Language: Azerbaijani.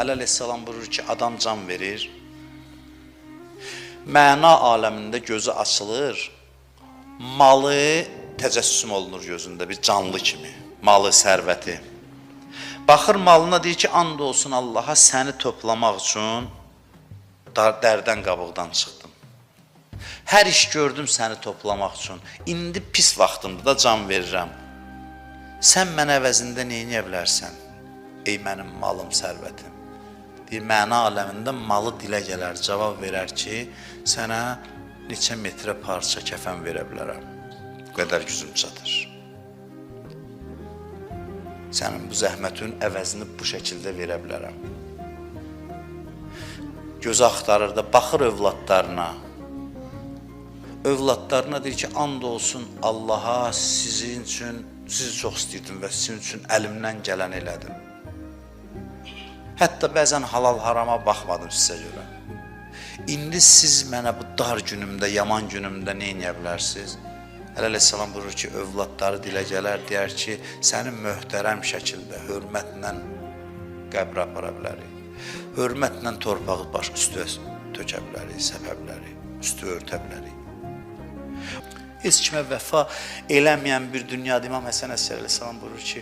Əleyhissalam buyurur ki, adam can verir, məna aləmində gözü açılır, malı təcəssüm olunur gözündə bir canlı kimi, malı, sərvəti. Baxır malına deyir ki, and olsun Allaha səni toplamaq üçün dərdən qabıqdan çıxdım. Hər iş gördüm səni toplamaq üçün, indi pis vaxtımda da can verirəm. Sən mənə əvəzində neyini bilərsən? Ey mənim malım, sərvətim. Deyir, məna aləmində malı dilə gələr, cavab verər ki, sənə neçə metrə parça kəfən verə bilərəm. Bu qədər gücüm çatır. Sənin bu zəhmətin əvəzini bu şəkildə verə bilərəm. Gözü axtarır da, baxır övladlarına. Övladlarına deyir ki, and olsun Allaha sizin üçün, sizi çox istəyirdim və sizin üçün əlimdən gələn elədim. Hətta bəzən halal harama baxmadım sizə görə. İndi siz mənə bu dar günümdə, yaman günümdə nə edə bilərsiniz? Əleyhissalam buyurur ki, övladları dilə gələr, deyər ki, səni möhtərəm şəkildə, hörmətlə qəbrə apara bilərik. Hörmətlə torpağı baş üstə tökə bilərik, səpə bilərik, üstü örtə bilərik. Heç kimə vəfa eləməyən bir dünyada İmam Həsən Əsgər əleyhissalam buyurur ki,